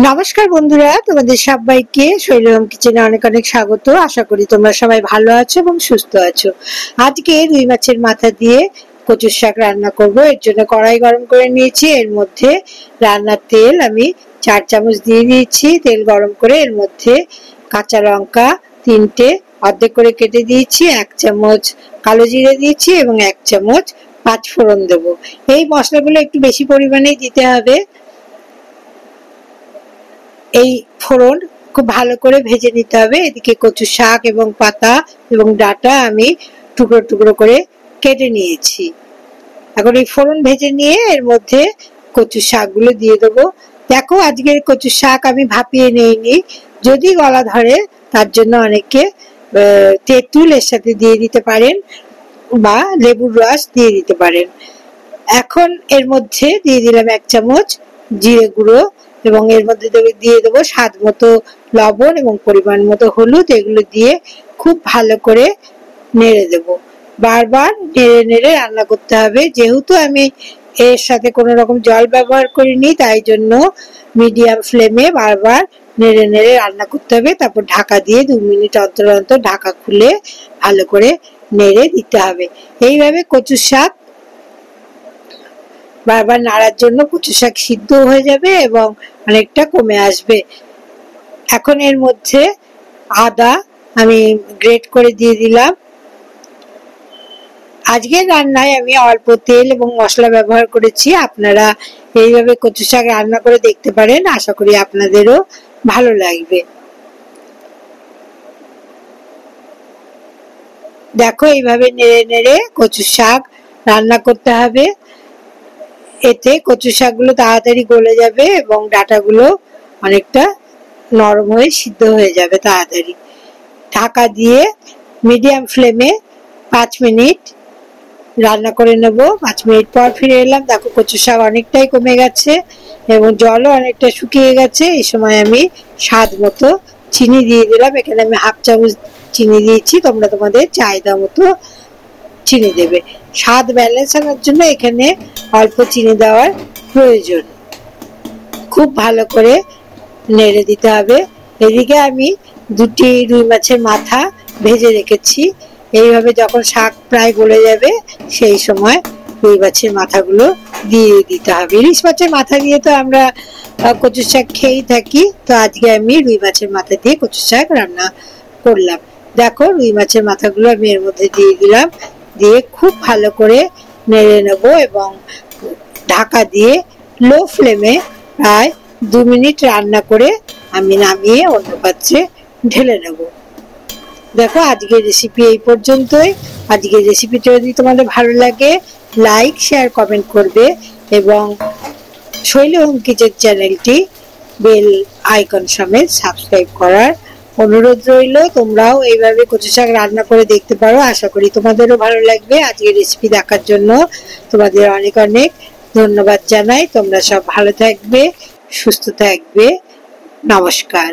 নমস্কার বন্ধুরা, তোমাদের সবাইকে শৈলম কিচেনে অনেক অনেক স্বাগত। আশা করি তোমরা সবাই ভালো আছো এবং সুস্থ আছো। আজকে রুই মাছের মাথা দিয়ে কচুর শাক রান্না করব। এর জন্য কড়াই গরম করে নিয়েছি। এর মধ্যে রান্নার তেল আমি 4 চামচ দিয়ে দিয়েছি। তেল গরম করে এর মধ্যে কাঁচা লঙ্কা 3টে অর্ধেক করে কেটে দিয়েছি, 1 চামচ কালো জিরে দিয়েছি এবং 1 চামচ 5 ফোড়ন দেবো। এই মশলাগুলো একটু বেশি পরিমাণে দিতে হবে। এই ফোড়ন খুব ভালো করে ভেজে নিতে হবে। এদিকে কচু শাক এবং পাতা এবং ডাঁটা আমি টুকরো টুকরো করে কেটে নিয়েছি। এখন এই ফোড়ন ভেজে নিয়ে এর মধ্যে কচু শাকগুলো দিয়ে দেবো। দেখো, আজকের কচু শাক আমি ভাপিয়ে নিইনি। যদি গলা ধরে তার জন্য অনেকে তেঁতুল এর সাথে দিয়ে দিতে পারেন বা লেবুর রস দিয়ে দিতে পারেন। এখন এর মধ্যে দিয়ে দিলাম 1 চামচ জিরে গুঁড়ো এবং এর মধ্যে দিয়ে দেবো স্বাদ মতো লবণ এবং পরিমাণ মতো হলুদ। এগুলো দিয়ে খুব ভালো করে নেড়ে দেব। বারবার নেড়ে নেড়ে রান্না করতে হবে। যেহেতু আমি এর সাথে কোনো রকম জল ব্যবহার করিনি, তাই জন্য মিডিয়াম ফ্লেমে বারবার নেড়ে নেড়ে রান্না করতে হবে। তারপর ঢাকা দিয়ে 2 মিনিট অন্তর অন্তর ঢাকা খুলে ভালো করে নেড়ে দিতে হবে। এইভাবে কচু শাক বারবার নাড়ার জন্য কচু শাক সিদ্ধ হয়ে যাবে এবং অনেকটা কমে আসবে। এখন এর মধ্যে আদা আমি গ্রেট করে দিয়ে দিলাম। আজকের রান্নায় আমি অল্প তেল এবং মশলা ব্যবহার করেছি। আপনারা এইভাবে কচু শাক রান্না করে দেখতে পারেন। আশা করি আপনাদেরও ভালো লাগবে। দেখো, এইভাবে নেড়ে নেড়ে কচু শাক রান্না করতে হবে। এতে কচু শাকগুলো তাড়াতাড়ি গলে যাবে এবং ডাঁটাগুলো অনেকটা নরম হয়ে সিদ্ধ হয়ে যাবে তাড়াতাড়ি। ঢাকা দিয়ে মিডিয়াম ফ্লেমে 5 মিনিট রান্না করে নেব। 5 মিনিট পর ফিরে এলাম। দেখো, কচু শাক অনেকটাই কমে গেছে এবং জলও অনেকটা শুকিয়ে গেছে। এই সময় আমি স্বাদ মতো চিনি দিয়ে দিলাম। এখানে আমি 1/2 চামচ চিনি দিয়েছি। তোমরা তোমাদের চাহিদা মতো চিনি দেবে। স্বাদ ব্যালেন্স আনার জন্য এখানে অল্প চিনি দেওয়ার প্রয়োজন। খুব ভালো করে নেড়ে দিতে হবে। এদিকে আমি 2টি রুই মাছের মাথা ভেজে রেখেছি। এইভাবে যখন শাক প্রায় গলে যাবে সেই সময় রুই মাছের মাথাগুলো দিয়ে দিতে হবে। ইলিশ মাছের মাথা দিয়ে তো আমরা কচু শাক খেয়েই থাকি। তো আজকে আমি রুই মাছের মাথা দিয়ে কচু শাক রান্না করলাম। দেখো, রুই মাছের মাথাগুলো আমি এর মধ্যে দিয়ে দিলাম। দিয়ে খুব ভালো করে নেড়ে নেব এবং ঢাকা দিয়ে লো ফ্লেমে প্রায় 2 মিনিট রান্না করে আমি নামিয়ে অন্য পাত্রে ঢেলে নেব। দেখো, আজকের রেসিপি এই পর্যন্তই। আজকের রেসিপিটা যদি তোমাদের ভালো লাগে, লাইক শেয়ার কমেন্ট করবে এবং শৈলম কিচেন চ্যানেলটি বেল আইকন সমেত সাবস্ক্রাইব করার অনুরোধ রইল। তোমরাও এইভাবে কচু শাক রান্না করে দেখতে পারো। আশা করি তোমাদেরও ভালো লাগবে। আজকের রেসিপি দেখার জন্য তোমাদের অনেক অনেক ধন্যবাদ জানাই। তোমরা সব ভালো থাকবে, সুস্থ থাকবে। নমস্কার।